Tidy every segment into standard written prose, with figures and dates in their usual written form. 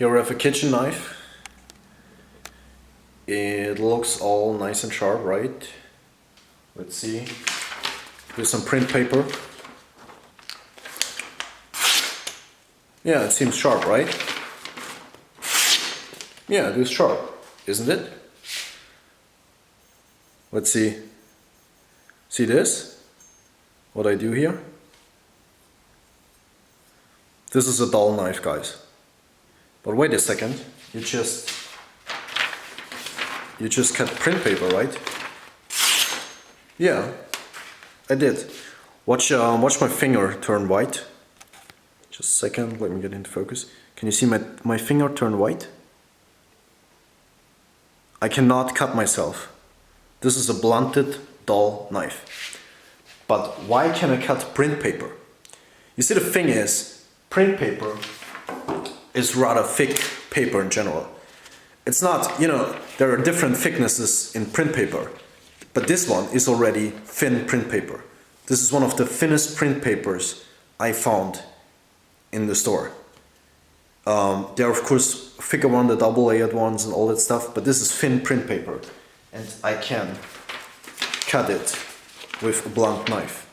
Here we have a kitchen knife. It looks all nice and sharp, right? Let's see. Here's some print paper. Yeah, it seems sharp, right? Yeah, it is sharp, isn't it? Let's see. See this? What I do here? This is a dull knife, guys. But wait a second, you just cut print paper, right? Yeah, I did. Watch my finger turn white. Just a second, let me get into focus. Can you see my finger turn white? I cannot cut myself. This is a blunted, dull knife. But why can I cut print paper? You see, the thing is, print paper is rather thick paper in general. It's not, there are different thicknesses in print paper, but this one is already thin print paper. This is one of the thinnest print papers I found in the store. There are of course thicker ones, the double layered ones and all that stuff, but this is thin print paper and I can cut it with a blunt knife.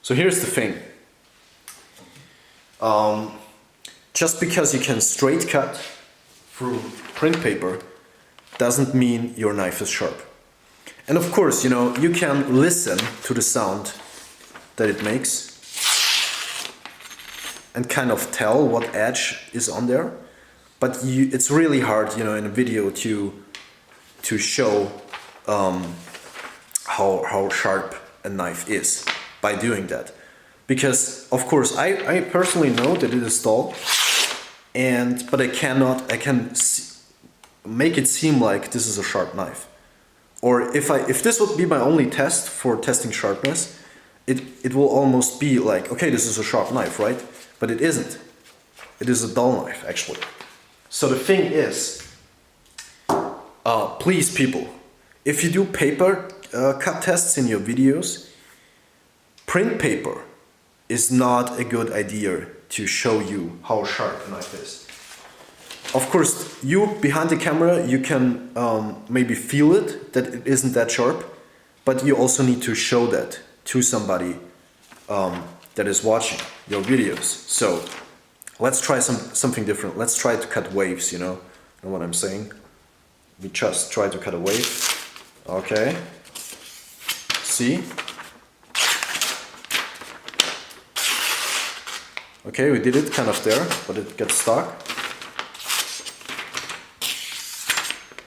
So here's the thing. Just because you can straight cut through print paper doesn't mean your knife is sharp. And of course, you can listen to the sound that it makes and kind of tell what edge is on there, but it's really hard, in a video to show how sharp a knife is by doing that. Because of course I personally know that it is dull, but I can make it seem like this is a sharp knife. Or if this would be my only test for testing sharpness, it will almost be like, okay, this is a sharp knife, right? But it isn't. It is a dull knife, actually. So the thing is, please people, if you do paper cut tests in your videos, print paper is not a good idea to show you how sharp a knife is. Of course, you behind the camera, you can maybe feel it, that it isn't that sharp, but you also need to show that to somebody that is watching your videos. So let's try something different. Let's try to cut waves, you know what I'm saying? We just try to cut a wave. Okay. See? Okay, we did it kind of there, but it gets stuck.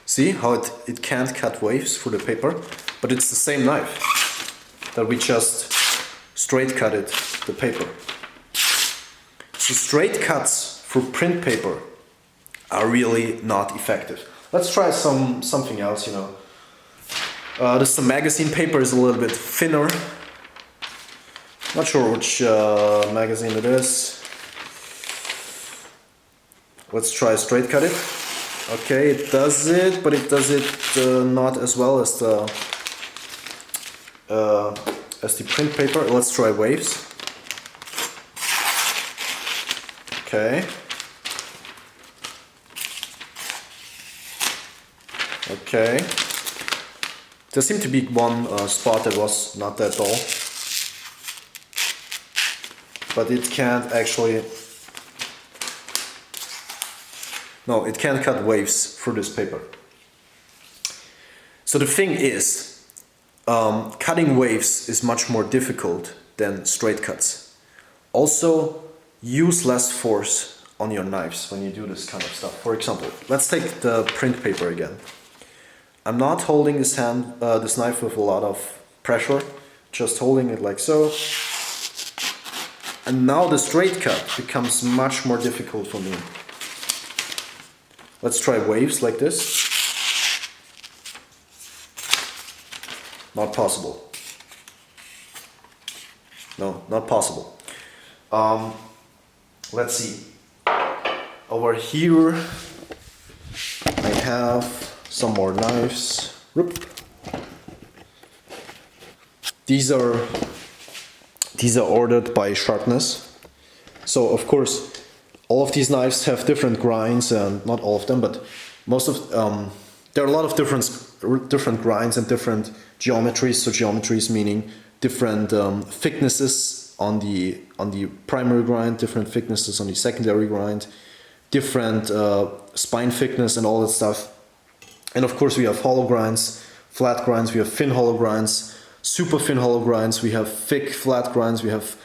See how it can't cut waves through the paper, but it's the same knife that we just straight cut it, the paper. So straight cuts through print paper are really not effective. Let's try something else, this magazine paper is a little bit thinner. Not sure which magazine it is. Let's try straight cut it. Okay, it does it, but it does it not as well as the print paper. Let's try waves. Okay. Okay. There seemed to be one spot that was not that dull, but it can't actually. No, it can't cut waves through this paper. So the thing is, cutting waves is much more difficult than straight cuts. Also, use less force on your knives when you do this kind of stuff. For example, let's take the print paper again. I'm not holding this knife with a lot of pressure, just holding it like so. And now the straight cut becomes much more difficult for me. Let's try waves like this. Not possible. No, not possible. Let's see. Over here I have some more knives. These are ordered by Sharpness. So of course All of these knives have different grinds, and not all of them, but most of there are a lot of different grinds and different geometries. So geometries meaning different thicknesses on the primary grind, different thicknesses on the secondary grind, different spine thickness and all that stuff. And of course we have hollow grinds, flat grinds, we have thin hollow grinds, super thin hollow grinds, we have thick flat grinds, we have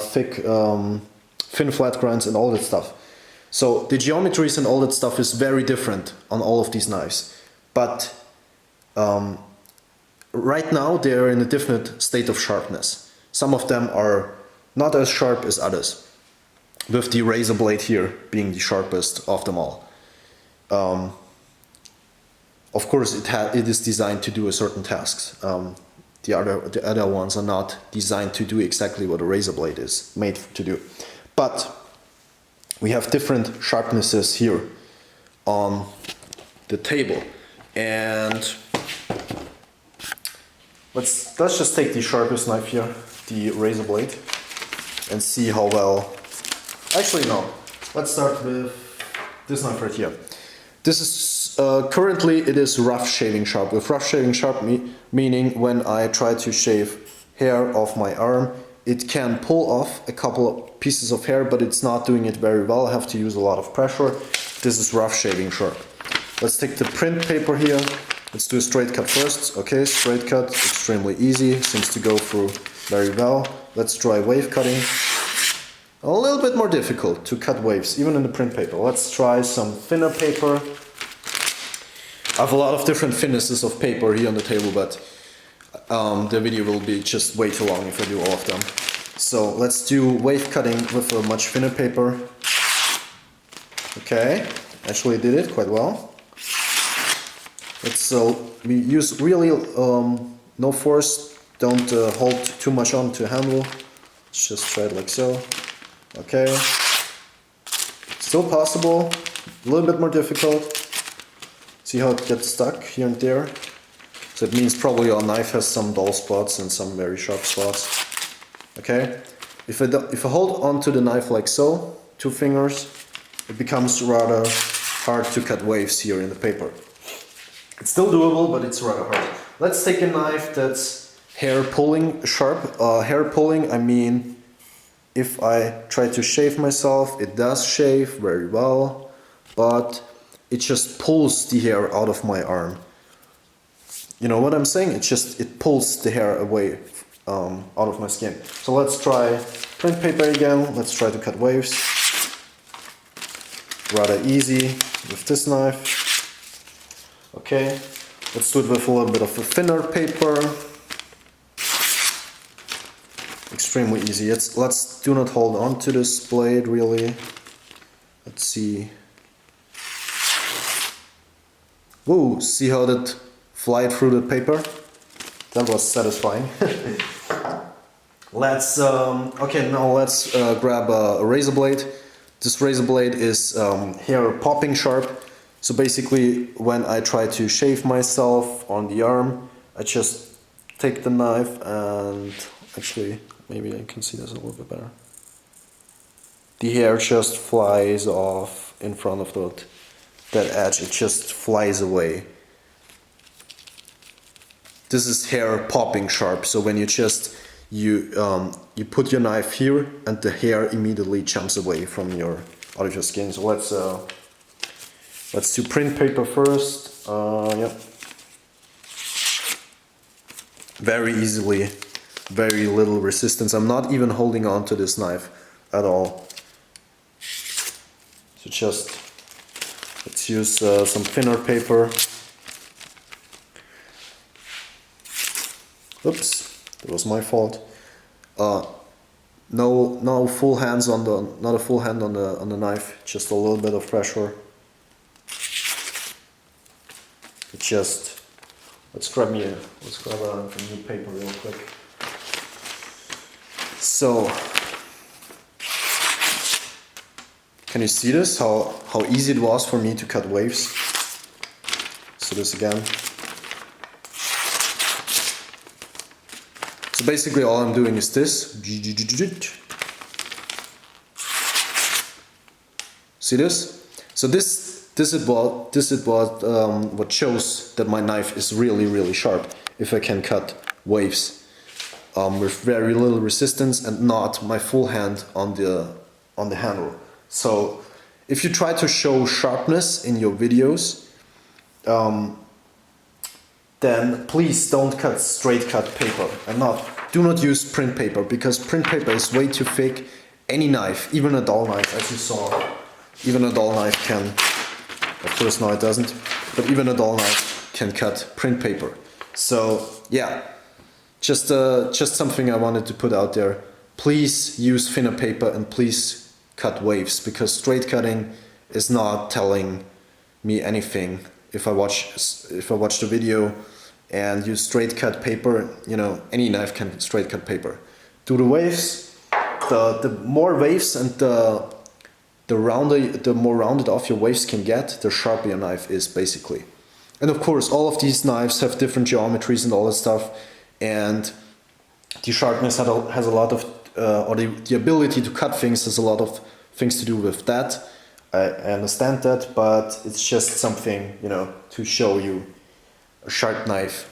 thick thin flat grinds and all that stuff. So the geometries and all that stuff is very different on all of these knives. But right now they're in a different state of sharpness. Some of them are not as sharp as others, with the razor blade here being the sharpest of them all. Of course it is designed to do a certain tasks. The other ones are not designed to do exactly what a razor blade is made to do. But we have different sharpnesses here on the table. And let's just take the sharpest knife here, the razor blade, and see how well. Actually no, let's start with this knife right here. This is currently it is rough shaving sharp. With rough shaving sharp meaning when I try to shave hair off my arm, it can pull off a couple of pieces of hair, but it's not doing it very well. I have to use a lot of pressure. This is rough shaving sharp. Let's take the print paper here. Let's do a straight cut first. Okay, straight cut, extremely easy, seems to go through very well. Let's try wave cutting. A little bit more difficult to cut waves, even in the print paper. Let's try some thinner paper. I have a lot of different thicknesses of paper here on the table, but the video will be just way too long if I do all of them. So let's do wave cutting with a much thinner paper. Okay, actually did it quite well. We use really no force, don't hold too much on to handle. Let's just try it like so. Okay, still possible, a little bit more difficult. See how it gets stuck here and there? So it means probably your knife has some dull spots and some very sharp spots. Okay, if I hold onto the knife like so, 2 fingers, it becomes rather hard to cut waves here in the paper. It's still doable, but it's rather hard. Let's take a knife that's hair pulling sharp. Hair pulling, I mean, if I try to shave myself, it does shave very well, but it just pulls the hair out of my arm. You know what I'm saying? It pulls the hair away out of my skin. So let's try print paper again. Let's try to cut waves. Rather easy with this knife. Okay, let's do it with a little bit of a thinner paper. Extremely easy. Let's do not hold on to this blade really. Let's see. Whoa, see how that flied through the paper? That was satisfying. Okay, now let's grab a razor blade. This razor blade is hair popping sharp. So basically, when I try to shave myself on the arm, I just take the knife and actually, maybe I can see this a little bit better. The hair just flies off in front of that edge, it just flies away. This is hair popping sharp, so when you put your knife here and the hair immediately jumps away from out of your skin. So let's do print paper first. Yeah. Very easily, very little resistance. I'm not even holding on to this knife at all. So let's use some thinner paper. Oops, that was my fault. No full hands not a full hand on the knife, just a little bit of pressure. Let's grab a new paper real quick. So, can you see this? How easy it was for me to cut waves? So this again. So basically all I'm doing is this. See this? So this is what shows that my knife is really sharp. If I can cut waves with very little resistance and not my full hand on the handle. So if you try to show sharpness in your videos, then please don't cut straight cut paper and do not use print paper, because print paper is way too thick. Any knife, even a dull knife, as you saw, even a dull knife can, of course now it doesn't, but even a dull knife can cut print paper. So yeah, just something I wanted to put out there. Please use thinner paper and please cut waves, because straight cutting is not telling me anything. If I watch the video and use straight cut paper, you know, any knife can straight cut paper. Do the waves. The more waves and the more rounded off your waves can get, the sharper your knife is, basically. And of course, all of these knives have different geometries and all that stuff, and the sharpness has a lot of, or the ability to cut things has a lot of things to do with that. I understand that, but it's just something, you know, to show you a sharp knife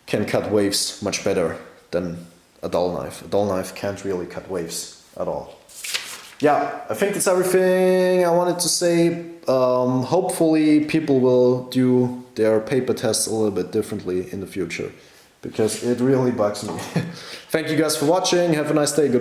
can cut waves much better than a dull knife. A dull knife can't really cut waves at all. Yeah, I think that's everything I wanted to say. Hopefully people will do their paper tests a little bit differently in the future, because it really bugs me. Thank you guys for watching. Have a nice day. Goodbye.